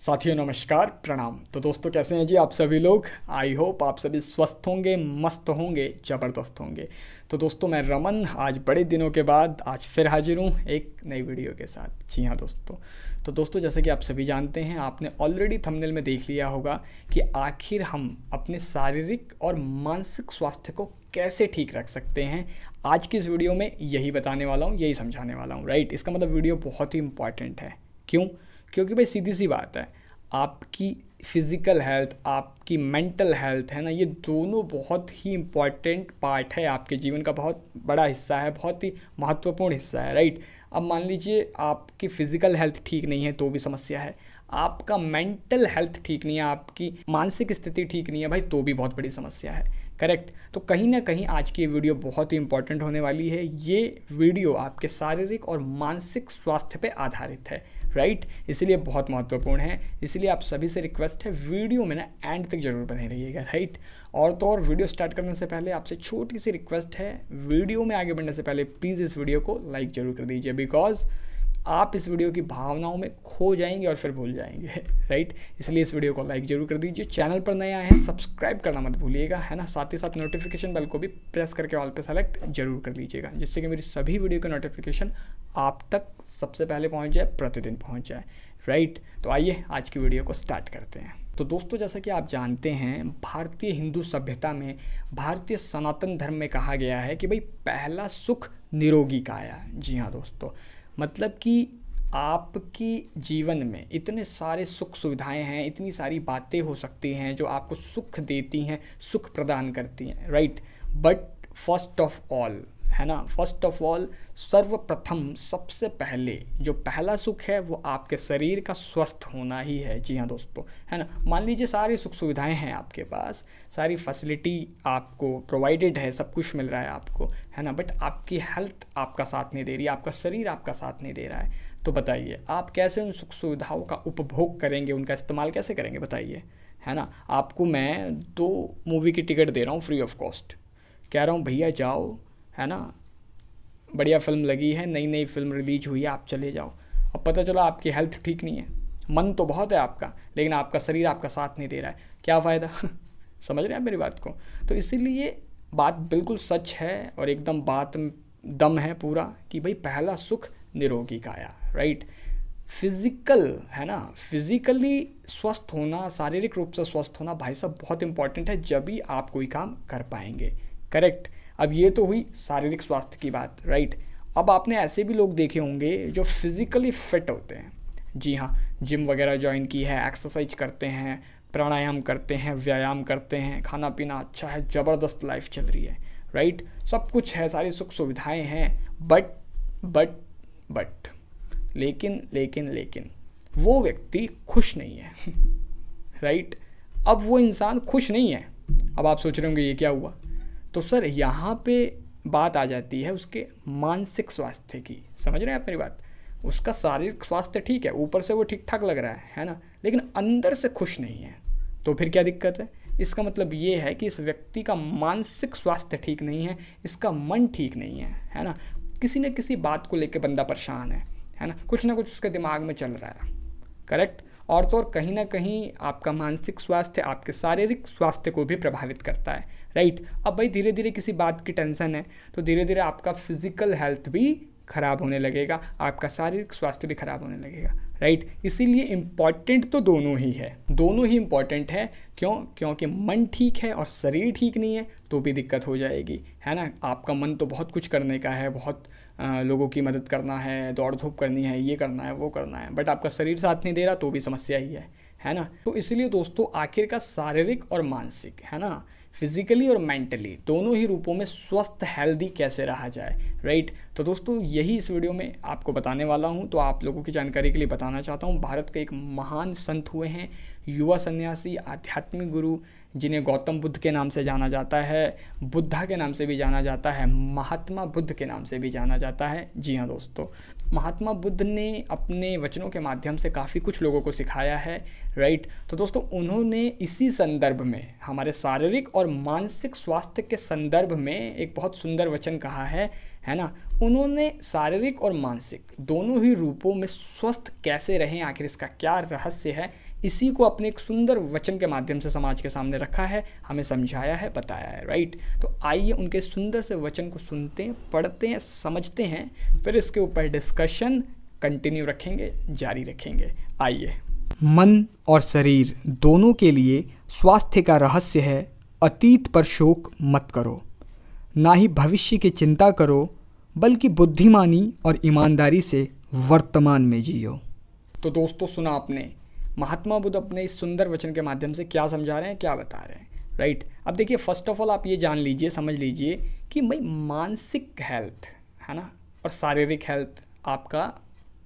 साथियों नमस्कार प्रणाम। तो दोस्तों कैसे हैं जी आप सभी लोग। आई होप आप सभी स्वस्थ होंगे, मस्त होंगे, ज़बरदस्त होंगे। तो दोस्तों मैं रमन आज बड़े दिनों के बाद आज फिर हाजिर हूँ एक नई वीडियो के साथ। जी हाँ दोस्तों। तो दोस्तों जैसे कि आप सभी जानते हैं, आपने ऑलरेडी थंबनेल में देख लिया होगा कि आखिर हम अपने शारीरिक और मानसिक स्वास्थ्य को कैसे ठीक रख सकते हैं। आज की इस वीडियो में यही बताने वाला हूँ, यही समझाने वाला हूँ। राइट, इसका मतलब वीडियो बहुत ही इंपॉर्टेंट है। क्यों? क्योंकि भाई सीधी सी बात है, आपकी फिज़िकल हेल्थ, आपकी मेंटल हेल्थ है ना, ये दोनों बहुत ही इम्पॉर्टेंट पार्ट है, आपके जीवन का बहुत बड़ा हिस्सा है, बहुत ही महत्वपूर्ण हिस्सा है। राइट, अब मान लीजिए आपकी फ़िज़िकल हेल्थ ठीक नहीं है तो भी समस्या है, आपका मेंटल हेल्थ ठीक नहीं है, आपकी मानसिक स्थिति ठीक नहीं है भाई, तो भी बहुत बड़ी समस्या है। करेक्ट। तो कहीं ना कहीं आज की ये वीडियो बहुत ही इंपॉर्टेंट होने वाली है। ये वीडियो आपके शारीरिक और मानसिक स्वास्थ्य पे आधारित है। राइट, इसलिए बहुत महत्वपूर्ण है। इसलिए आप सभी से रिक्वेस्ट है, वीडियो में ना एंड तक जरूर बने रहिएगा। राइट, और तो और वीडियो स्टार्ट करने से पहले आपसे छोटी सी रिक्वेस्ट है, वीडियो में आगे बढ़ने से पहले प्लीज़ इस वीडियो को लाइक जरूर कर दीजिए, बिकॉज आप इस वीडियो की भावनाओं में खो जाएंगे और फिर भूल जाएंगे। राइट, इसलिए इस वीडियो को लाइक जरूर कर दीजिए। चैनल पर नए आए हैं सब्सक्राइब करना मत भूलिएगा, है ना। साथ ही साथ नोटिफिकेशन बेल को भी प्रेस करके ऑल पे सेलेक्ट जरूर कर दीजिएगा, जिससे कि मेरी सभी वीडियो का नोटिफिकेशन आप तक सबसे पहले पहुंच जाए, प्रतिदिन पहुंच जाए। राइट, तो आइए आज की वीडियो को स्टार्ट करते हैं। तो दोस्तों जैसा कि आप जानते हैं, भारतीय हिंदू सभ्यता में, भारतीय सनातन धर्म में कहा गया है कि भाई पहला सुख निरोगी काया। जी हाँ दोस्तों, मतलब कि आपकी जीवन में इतने सारे सुख सुविधाएं हैं, इतनी सारी बातें हो सकती हैं जो आपको सुख देती हैं, सुख प्रदान करती हैं। Right, but first of all, है ना, फर्स्ट ऑफ ऑल, सर्वप्रथम सबसे पहले जो पहला सुख है वो आपके शरीर का स्वस्थ होना ही है। जी हाँ दोस्तों, है ना। मान लीजिए सारी सुख सुविधाएं हैं आपके पास, सारी फैसिलिटी आपको प्रोवाइडेड है, सब कुछ मिल रहा है आपको, है ना, बट आपकी हेल्थ आपका साथ नहीं दे रही है, आपका शरीर आपका साथ नहीं दे रहा है। तो बताइए आप कैसे उन सुख सुविधाओं का उपभोग करेंगे, उनका इस्तेमाल कैसे करेंगे, बताइए, है ना। आपको मैं 2 मूवी की टिकट दे रहा हूँ फ्री ऑफ कॉस्ट, कह रहा हूँ भैया जाओ, है ना, बढ़िया फिल्म लगी है, नई नई फिल्म रिलीज हुई है, आप चले जाओ। अब पता चला आपकी हेल्थ ठीक नहीं है, मन तो बहुत है आपका, लेकिन आपका शरीर आपका साथ नहीं दे रहा है, क्या फ़ायदा। समझ रहे हैं मेरी बात को। तो इसीलिए बात बिल्कुल सच है और एकदम बात दम है पूरा कि भाई पहला सुख निरोगी काया। राइट, फिज़िकल, है ना, फिज़िकली स्वस्थ होना, शारीरिक रूप से स्वस्थ होना भाई साहब बहुत इंपॉर्टेंट है, जब भी आप कोई काम कर पाएंगे। करेक्ट। अब ये तो हुई शारीरिक स्वास्थ्य की बात। राइट, अब आपने ऐसे भी लोग देखे होंगे जो फिज़िकली फिट होते हैं। जी हाँ, जिम वगैरह ज्वाइन की है, एक्सरसाइज करते हैं, प्राणायाम करते हैं, व्यायाम करते हैं, खाना पीना अच्छा है, ज़बरदस्त लाइफ चल रही है। राइट, सब कुछ है, सारी सुख सुविधाएं हैं, बट लेकिन वो व्यक्ति खुश नहीं है। राइट, अब वो इंसान खुश नहीं है। अब आप सोच रहे होंगे ये क्या हुआ। तो सर यहाँ पे बात आ जाती है उसके मानसिक स्वास्थ्य की। समझ रहे हैं आप मेरी बात। उसका शारीरिक स्वास्थ्य ठीक है, ऊपर से वो ठीक ठाक लग रहा है ना, लेकिन अंदर से खुश नहीं है। तो फिर क्या दिक्कत है? इसका मतलब ये है कि इस व्यक्ति का मानसिक स्वास्थ्य ठीक नहीं है, इसका मन ठीक नहीं है ना। किसी न किसी बात को लेकर बंदा परेशान है ना, कुछ ना कुछ उसके दिमाग में चल रहा है। करेक्ट। और तो और कहीं ना कहीं आपका मानसिक स्वास्थ्य आपके शारीरिक स्वास्थ्य को भी प्रभावित करता है। राइट, अब भाई धीरे धीरे किसी बात की टेंशन है तो धीरे धीरे आपका फिजिकल हेल्थ भी खराब होने लगेगा, आपका शारीरिक स्वास्थ्य भी खराब होने लगेगा। राइट, इसीलिए इम्पॉर्टेंट तो दोनों ही है, दोनों ही इम्पॉर्टेंट है। क्योंकि मन ठीक है और शरीर ठीक नहीं है तो भी दिक्कत हो जाएगी, है ना। आपका मन तो बहुत कुछ करने का है, बहुत लोगों की मदद करना है, दौड़ धूप करनी है, ये करना है, वो करना है, बट आपका शरीर साथ नहीं दे रहा तो भी समस्या ही है ना। तो इसलिए दोस्तों आखिर का शारीरिक और मानसिक, है ना, फिजिकली और मेंटली दोनों ही रूपों में स्वस्थ हेल्दी कैसे रहा जाए। राइट, तो दोस्तों यही इस वीडियो में आपको बताने वाला हूं। तो आप लोगों की जानकारी के लिए बताना चाहता हूं, भारत के एक महान संत हुए हैं, युवा सन्यासी, आध्यात्मिक गुरु, जिन्हें गौतम बुद्ध के नाम से जाना जाता है, बुद्धा के नाम से भी जाना जाता है, महात्मा बुद्ध के नाम से भी जाना जाता है। जी हाँ दोस्तों, महात्मा बुद्ध ने अपने वचनों के माध्यम से काफ़ी कुछ लोगों को सिखाया है। राइट, तो दोस्तों उन्होंने इसी संदर्भ में, हमारे शारीरिक और मानसिक स्वास्थ्य के संदर्भ में एक बहुत सुंदर वचन कहा है, है ना, उन्होंने शारीरिक और मानसिक दोनों ही रूपों में स्वस्थ कैसे रहें, आखिर इसका क्या रहस्य है, इसी को अपने एक सुंदर वचन के माध्यम से समाज के सामने रखा है, हमें समझाया है, बताया है, राइट। तो आइए उनके सुंदर से वचन को सुनते हैं, पढ़ते हैं, समझते हैं, फिर इसके ऊपर डिस्कशन कंटिन्यू रखेंगे, जारी रखेंगे। आइए। मन और शरीर दोनों के लिए स्वास्थ्य का रहस्य है, अतीत पर शोक मत करो, ना ही भविष्य की चिंता करो, बल्कि बुद्धिमानी और ईमानदारी से वर्तमान में जियो। तो दोस्तों, सुना आपने महात्मा बुद्ध अपने इस सुंदर वचन के माध्यम से क्या समझा रहे हैं, क्या बता रहे हैं, राइट। अब देखिए, फर्स्ट ऑफ ऑल आप ये जान लीजिए, समझ लीजिए कि भाई मानसिक हेल्थ, है ना, और शारीरिक हेल्थ, आपका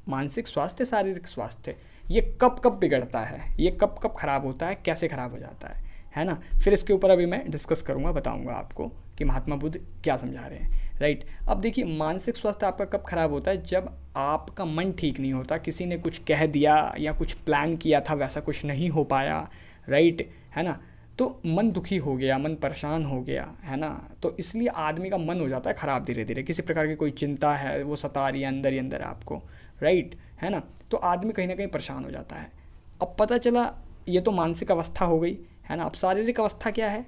मानसिक स्वास्थ्य, शारीरिक स्वास्थ्य, ये कब कब बिगड़ता है, ये कब कब ख़राब होता है, कैसे ख़राब हो जाता है ना। फिर इसके ऊपर अभी मैं डिस्कस करूँगा, बताऊँगा आपको कि महात्मा बुद्ध क्या समझा रहे हैं, राइट। अब देखिए, मानसिक स्वास्थ्य आपका कब खराब होता है, जब आपका मन ठीक नहीं होता, किसी ने कुछ कह दिया या कुछ प्लान किया था, वैसा कुछ नहीं हो पाया, राइट, है ना, तो मन दुखी हो गया, मन परेशान हो गया, है ना। तो इसलिए आदमी का मन हो जाता है ख़राब धीरे धीरे, किसी प्रकार की कोई चिंता है वो सता रही है अंदर ही अंदर आपको, राइट, है ना। तो आदमी कहीं ना कहीं परेशान हो जाता है। अब पता चला ये तो मानसिक अवस्था हो गई, है ना। अब शारीरिक अवस्था क्या है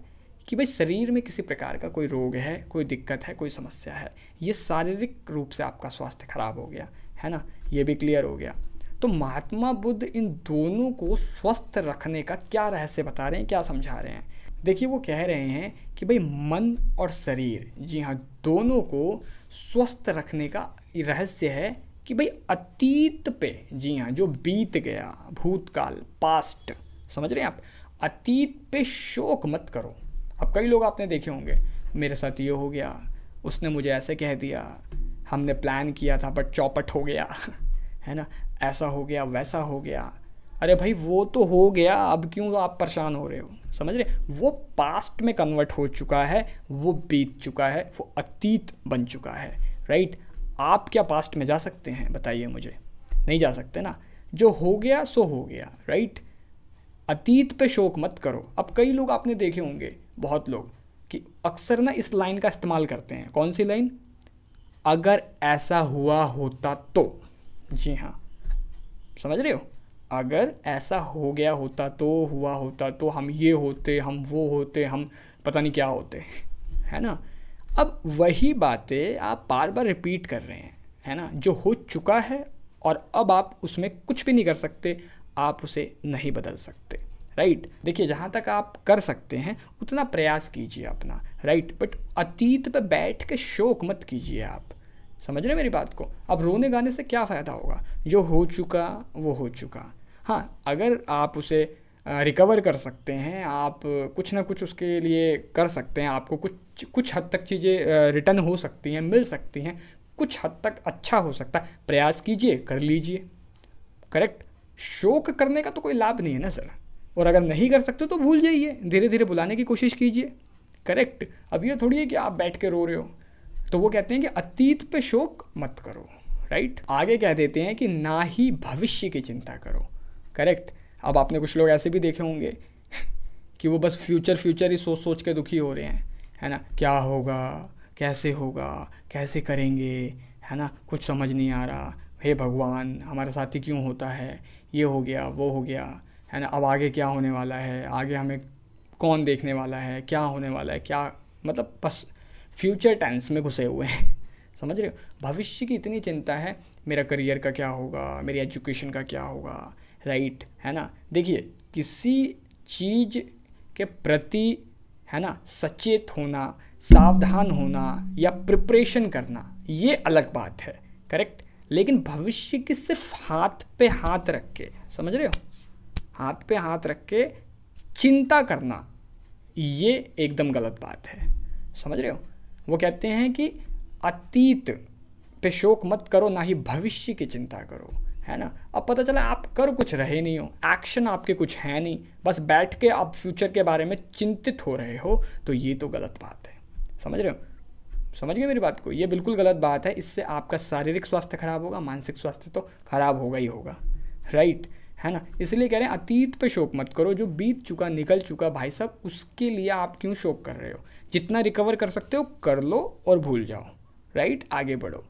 कि भाई शरीर में किसी प्रकार का कोई रोग है, कोई दिक्कत है, कोई समस्या है, ये शारीरिक रूप से आपका स्वास्थ्य खराब हो गया, है ना, ये भी क्लियर हो गया। तो महात्मा बुद्ध इन दोनों को स्वस्थ रखने का क्या रहस्य बता रहे हैं, क्या समझा रहे हैं। देखिए, वो कह रहे हैं कि भाई मन और शरीर, जी हाँ, दोनों को स्वस्थ रखने का रहस्य है कि भाई अतीत पे, जी हाँ, जो बीत गया, भूतकाल, पास्ट, समझ रहे हैं आप, अतीत पे शोक मत करो। अब कई लोग आपने देखे होंगे, मेरे साथ ये हो गया, उसने मुझे ऐसे कह दिया, हमने प्लान किया था बट चौपट हो गया, है ना, ऐसा हो गया, वैसा हो गया। अरे भाई, वो तो हो गया, अब क्यों आप परेशान हो रहे हो, समझ रहे, वो पास्ट में कन्वर्ट हो चुका है, वो बीत चुका है, वो अतीत बन चुका है, राइट। आप क्या पास्ट में जा सकते हैं, बताइए मुझे, नहीं जा सकते ना। जो हो गया सो हो गया, राइट। अतीत पे शोक मत करो। अब कई लोग आपने देखे होंगे, बहुत लोग, कि अक्सर ना इस लाइन का इस्तेमाल करते हैं। कौन सी लाइन? अगर ऐसा हुआ होता तो, जी हाँ, समझ रहे हो, अगर ऐसा हो गया होता तो, हुआ होता तो, हम ये होते, हम वो होते, हम पता नहीं क्या होते, है ना। अब वही बातें आप बार बार रिपीट कर रहे हैं, है ना। जो हो चुका है और अब आप उसमें कुछ भी नहीं कर सकते, आप उसे नहीं बदल सकते, राइट। देखिए, जहाँ तक आप कर सकते हैं उतना प्रयास कीजिए अपना, राइट, बट अतीत पे बैठ के शोक मत कीजिए आप, समझ रहे हैं मेरी बात को। अब रोने गाने से क्या फ़ायदा होगा, जो हो चुका वो हो चुका। हाँ, अगर आप उसे रिकवर कर सकते हैं, आप कुछ ना कुछ उसके लिए कर सकते हैं, आपको कुछ हद तक चीज़ें रिटर्न हो सकती हैं, मिल सकती हैं, कुछ हद तक अच्छा हो सकता है, प्रयास कीजिए, कर लीजिए, करेक्ट। शोक करने का तो कोई लाभ नहीं है ना सर, और अगर नहीं कर सकते तो भूल जाइए, धीरे धीरे भुलाने की कोशिश कीजिए, करेक्ट। अब ये थोड़ी है कि आप बैठ के रो रहे हो। तो वो कहते हैं कि अतीत पे शोक मत करो, राइट। आगे कह देते हैं कि ना ही भविष्य की चिंता करो, करेक्ट। अब आपने कुछ लोग ऐसे भी देखे होंगे कि वो बस फ्यूचर ही सोच सोच के दुखी हो रहे हैं, है ना, क्या होगा, कैसे करेंगे, है ना, कुछ समझ नहीं आ रहा, हे भगवान हमारे साथ ही क्यों होता है, ये हो गया, वो हो गया, है ना, अब आगे क्या होने वाला है, आगे हमें कौन देखने वाला है, क्या होने वाला है, क्या, मतलब बस फ्यूचर टेंस में घुसे हुए हैं, समझ रहे हो। भविष्य की इतनी चिंता है, मेरा करियर का क्या होगा, मेरी एजुकेशन का क्या होगा, राइट, है ना। देखिए, किसी चीज़ के प्रति, है ना, सचेत होना, सावधान होना या प्रिपरेशन करना, ये अलग बात है, करेक्ट। लेकिन भविष्य की सिर्फ हाथ पे हाथ रख के, समझ रहे हो, हाथ पे हाथ रख के चिंता करना, ये एकदम गलत बात है, समझ रहे हो। वो कहते हैं कि अतीत पे शोक मत करो, ना ही भविष्य की चिंता करो, है ना। अब पता चला आप कर कुछ रहे नहीं हो, एक्शन आपके कुछ है नहीं, बस बैठ के आप फ्यूचर के बारे में चिंतित हो रहे हो, तो ये तो गलत बात है, समझ रहे हो, समझ गए मेरी बात को, ये बिल्कुल गलत बात है। इससे आपका शारीरिक स्वास्थ्य खराब होगा, मानसिक स्वास्थ्य तो खराब होगा ही होगा, राइट, है ना। इसलिए कह रहे हैं अतीत पे शोक मत करो, जो बीत चुका, निकल चुका, भाई साहब, उसके लिए आप क्यों शोक कर रहे हो। जितना रिकवर कर सकते हो कर लो और भूल जाओ, राइट, आगे बढ़ो।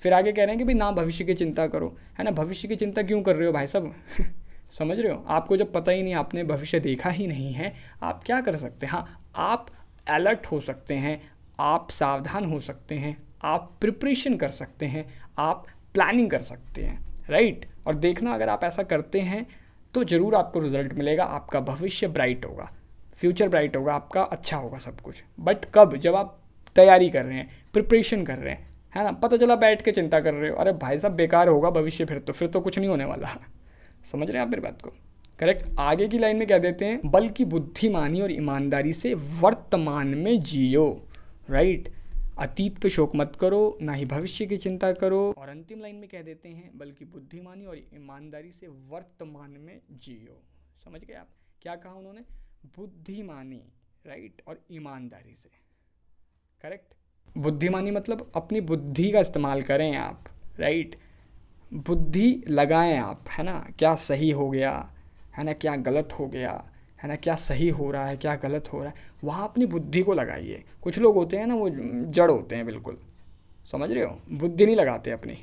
फिर आगे कह रहे हैं कि भाई ना भविष्य की चिंता करो, है ना। भविष्य की चिंता क्यों कर रहे हो भाई साहब? समझ रहे हो, आपको जब पता ही नहीं, आपने भविष्य देखा ही नहीं है, आप क्या कर सकते हैं? हाँ, आप अलर्ट हो सकते हैं, आप सावधान हो सकते हैं, आप प्रिपरेशन कर सकते हैं, आप प्लानिंग कर सकते हैं, राइट। और देखना, अगर आप ऐसा करते हैं तो ज़रूर आपको रिजल्ट मिलेगा, आपका भविष्य ब्राइट होगा, फ्यूचर ब्राइट होगा, आपका अच्छा होगा सब कुछ। बट कब? जब आप तैयारी कर रहे हैं, प्रिपरेशन कर रहे हैं, है ना। पता चला बैठ के चिंता कर रहे हो, अरे भाई साहब बेकार होगा भविष्य, फिर तो कुछ नहीं होने वाला। समझ रहे हैं आप मेरी बात को? करेक्ट। आगे की लाइन में क्या देते हैं? बल्कि बुद्धिमानी और ईमानदारी से वर्तमान में जियो, राइट। अतीत पे शोक मत करो, ना ही भविष्य की चिंता करो। और अंतिम लाइन में कह देते हैं, बल्कि बुद्धिमानी और ईमानदारी से वर्तमान में जियो। समझ गए आप क्या कहा उन्होंने? बुद्धिमानी, राइट, और ईमानदारी से। करेक्ट। बुद्धिमानी मतलब अपनी बुद्धि का इस्तेमाल करें आप, राइट। बुद्धि लगाएं आप, है ना। क्या सही हो गया, है ना, क्या गलत हो गया, है ना, क्या सही हो रहा है, क्या गलत हो रहा है, वहाँ अपनी बुद्धि को लगाइए। कुछ लोग होते हैं ना, वो जड़ होते हैं बिल्कुल, समझ रहे हो, बुद्धि नहीं लगाते अपनी,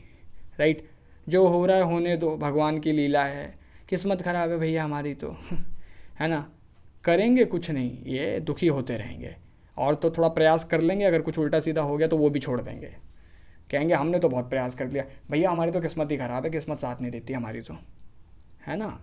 राइट। जो हो रहा है होने दो, भगवान की लीला है, किस्मत ख़राब है भैया हमारी तो है ना, करेंगे कुछ नहीं, ये दुखी होते रहेंगे। और तो थोड़ा प्रयास कर लेंगे, अगर कुछ उल्टा सीधा हो गया तो वो भी छोड़ देंगे, कहेंगे हमने तो बहुत प्रयास कर लिया भैया, हमारी तो किस्मत ही ख़राब है, किस्मत साथ नहीं देती हमारी तो, है ना।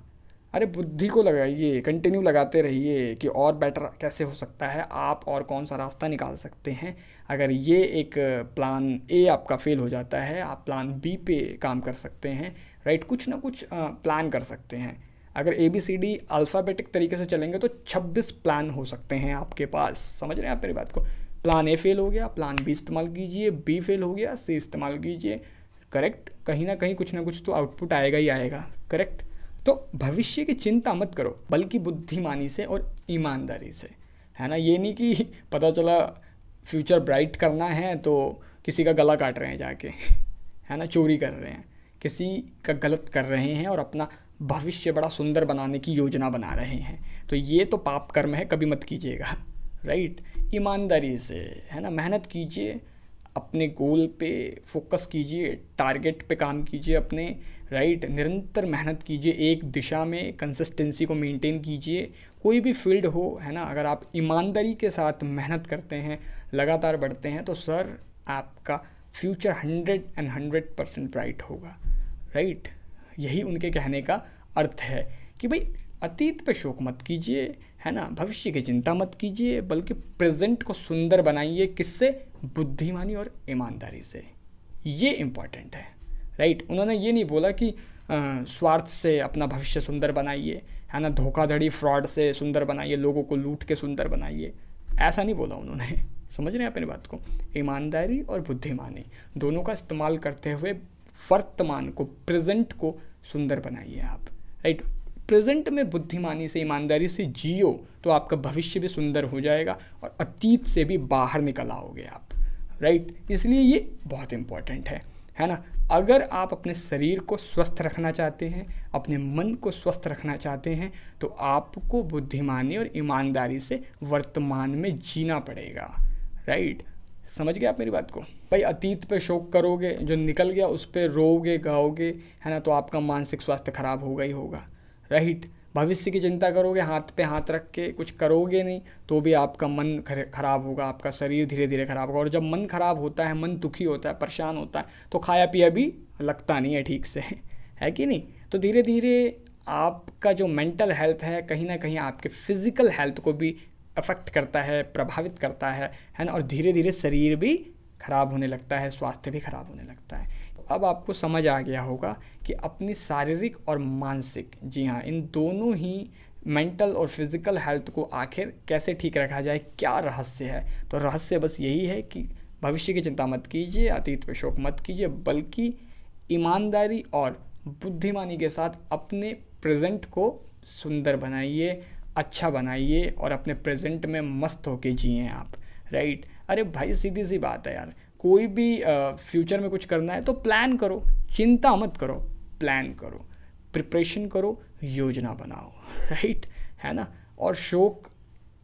अरे बुद्धि को लगाइए, कंटिन्यू लगाते रहिए कि और बेटर कैसे हो सकता है, आप और कौन सा रास्ता निकाल सकते हैं। अगर ये एक प्लान ए आपका फेल हो जाता है, आप प्लान बी पे काम कर सकते हैं, राइट। कुछ ना कुछ प्लान कर सकते हैं। अगर ABCD अल्फ़ाबेटिक तरीके से चलेंगे तो 26 प्लान हो सकते हैं आपके पास। समझ रहे हैं आप मेरी बात को? प्लान ए फेल हो गया, प्लान बी इस्तेमाल कीजिए, बी फेल हो गया, सी इस्तेमाल कीजिए, करेक्ट। कहीं ना कहीं कुछ ना कुछ तो आउटपुट आएगा ही आएगा, करेक्ट। तो भविष्य की चिंता मत करो, बल्कि बुद्धिमानी से और ईमानदारी से, है ना। ये नहीं कि पता चला फ्यूचर ब्राइट करना है तो किसी का गला काट रहे हैं जाके, है ना, चोरी कर रहे हैं, किसी का गलत कर रहे हैं और अपना भविष्य बड़ा सुंदर बनाने की योजना बना रहे हैं, तो ये तो पाप कर्म है, कभी मत कीजिएगा, राइट। ईमानदारी से, है ना, मेहनत कीजिए, अपने गोल पे फोकस कीजिए, टारगेट पे काम कीजिए अपने, राइट। निरंतर मेहनत कीजिए, एक दिशा में कंसिस्टेंसी को मेंटेन कीजिए, कोई भी फील्ड हो, है ना। अगर आप ईमानदारी के साथ मेहनत करते हैं, लगातार बढ़ते हैं, तो सर आपका फ्यूचर 100% ब्राइट होगा, राइट। यही उनके कहने का अर्थ है कि भाई अतीत पे शोक मत कीजिए, है ना, भविष्य की चिंता मत कीजिए, बल्कि प्रेजेंट को सुंदर बनाइए। किससे? बुद्धिमानी और ईमानदारी से। ये इम्पॉर्टेंट है, राइट। उन्होंने ये नहीं बोला कि स्वार्थ से अपना भविष्य सुंदर बनाइए, है ना, धोखाधड़ी फ्रॉड से सुंदर बनाइए, लोगों को लूट के सुंदर बनाइए, ऐसा नहीं बोला उन्होंने। समझ रहे हैं अपनी बात को? ईमानदारी और बुद्धिमानी दोनों का इस्तेमाल करते हुए वर्तमान को, प्रेजेंट को सुंदर बनाइए आप, राइट। प्रेजेंट में बुद्धिमानी से, ईमानदारी से जियो तो आपका भविष्य भी सुंदर हो जाएगा और अतीत से भी बाहर निकल आओगे आप, राइट। इसलिए ये बहुत इम्पॉर्टेंट है ना। अगर आप अपने शरीर को स्वस्थ रखना चाहते हैं, अपने मन को स्वस्थ रखना चाहते हैं, तो आपको बुद्धिमानी और ईमानदारी से वर्तमान में जीना पड़ेगा, राइट। समझ गए आप मेरी बात को? भाई अतीत पे शोक करोगे, जो निकल गया उस पर रोओगे गाओगे, है ना, तो आपका मानसिक स्वास्थ्य खराब होगा ही होगा, राइट। भविष्य की चिंता करोगे, हाथ पे हाथ रख के कुछ करोगे नहीं, तो भी आपका मन खराब होगा, आपका शरीर धीरे धीरे खराब होगा। और जब मन खराब होता है, मन दुखी होता है, परेशान होता है, तो खाया पिया भी लगता नहीं है ठीक से, है कि नहीं। तो धीरे धीरे आपका जो मेंटल हेल्थ है, कहीं ना कहीं आपके फिज़िकल हेल्थ को भी अफेक्ट करता है, प्रभावित करता है ना। और धीरे धीरे शरीर भी खराब होने लगता है, स्वास्थ्य भी खराब होने लगता है। अब आपको समझ आ गया होगा कि अपनी शारीरिक और मानसिक, जी हाँ, इन दोनों ही मेंटल और फिज़िकल हेल्थ को आखिर कैसे ठीक रखा जाए, क्या रहस्य है। तो रहस्य बस यही है कि भविष्य की चिंता मत कीजिए, अतीत पे शोक मत कीजिए, बल्कि ईमानदारी और बुद्धिमानी के साथ अपने प्रेजेंट को सुंदर बनाइए, अच्छा बनाइए और अपने प्रेजेंट में मस्त होके जिए आप, राइट। अरे भाई सीधी सी बात है यार, कोई भी फ्यूचर में कुछ करना है तो प्लान करो, चिंता मत करो, प्लान करो, प्रिपरेशन करो, योजना बनाओ, राइट, है ना। और शोक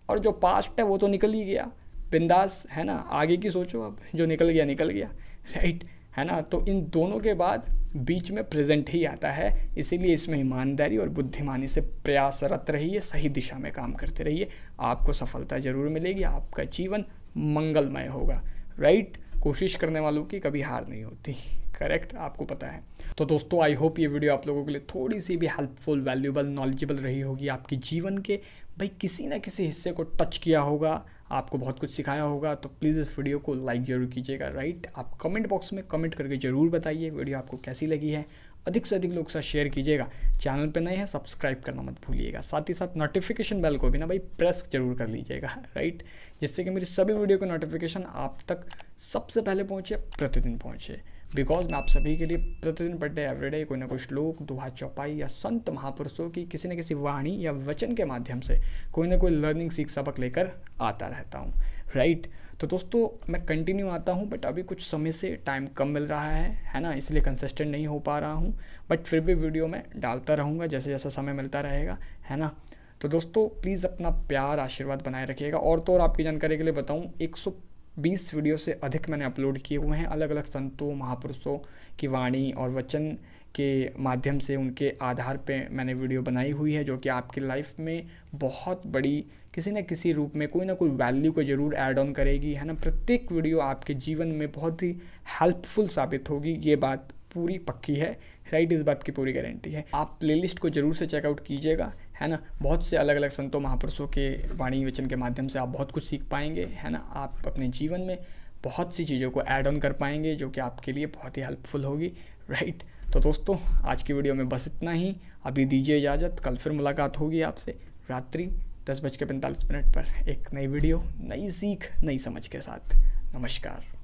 और जो पास्ट है वो तो निकल ही गया, बिंदास, है ना, आगे की सोचो, अब जो निकल गया निकल गया, राइट, है ना। तो इन दोनों के बाद बीच में प्रेजेंट ही आता है, इसीलिए इसमें ईमानदारी और बुद्धिमानी से प्रयासरत रहिए, सही दिशा में काम करते रहिए, आपको सफलता ज़रूर मिलेगी, आपका जीवन मंगलमय होगा। राइट, कोशिश करने वालों की कभी हार नहीं होती। करेक्ट, आपको पता है। तो दोस्तों, आई होप ये वीडियो आप लोगों के लिए थोड़ी सी भी हेल्पफुल, वैल्यूबल, नॉलेजेबल रही होगी। आपके जीवन के भाई किसी ना किसी हिस्से को टच किया होगा, आपको बहुत कुछ सिखाया होगा। तो प्लीज़ इस वीडियो को लाइक ज़रूर कीजिएगा। राइट, आप कमेंट बॉक्स में कमेंट करके ज़रूर बताइए वीडियो आपको कैसी लगी है। अधिक से अधिक लोग साथ शेयर कीजिएगा। चैनल पे नए हैं सब्सक्राइब करना मत भूलिएगा। साथ ही साथ नोटिफिकेशन बेल को भी ना भाई प्रेस जरूर कर लीजिएगा। राइट, जिससे कि मेरी सभी वीडियो का नोटिफिकेशन आप तक सबसे पहले पहुँचे, प्रतिदिन पहुँचे। बिकॉज मैं आप सभी के लिए प्रतिदिन पर डे एवरीडे कोई ना कोई श्लोक, दोहा, चौपाई या संत महापुरुषों की किसी न किसी वाणी या वचन के माध्यम से कोई ना कोई लर्निंग सीख सबक लेकर आता रहता हूँ। राइट, तो दोस्तों मैं कंटिन्यू आता हूँ, बट अभी कुछ समय से टाइम कम मिल रहा है ना, इसलिए कंसिस्टेंट नहीं हो पा रहा हूँ। बट फिर भी वीडियो में डालता रहूँगा जैसे जैसा समय मिलता रहेगा, है ना। तो दोस्तों प्लीज़ अपना प्यार आशीर्वाद बनाए रखिएगा। और तो और आपकी जानकारी के लिए बताऊँ, 120 वीडियो से अधिक मैंने अपलोड किए हुए हैं, अलग अलग संतों महापुरुषों की वाणी और वचन के माध्यम से, उनके आधार पे मैंने वीडियो बनाई हुई है, जो कि आपकी लाइफ में बहुत बड़ी किसी न किसी रूप में कोई ना कोई वैल्यू को ज़रूर ऐड ऑन करेगी, है ना। प्रत्येक वीडियो आपके जीवन में बहुत ही हेल्पफुल साबित होगी, ये बात पूरी पक्की है। राइट, इस बात की पूरी गारंटी है। आप प्लेलिस्ट को ज़रूर से चेकआउट कीजिएगा, है ना। बहुत से अलग अलग संतों महापुरुषों के वाणी वचन के माध्यम से आप बहुत कुछ सीख पाएंगे, है ना। आप अपने जीवन में बहुत सी चीज़ों को ऐड ऑन कर पाएंगे, जो कि आपके लिए बहुत ही हेल्पफुल होगी। राइट, तो दोस्तों आज की वीडियो में बस इतना ही। अभी दीजिए इजाज़त, कल फिर मुलाकात होगी आपसे रात्रि 10:45 पर एक नई वीडियो, नई सीख, नई समझ के साथ। नमस्कार।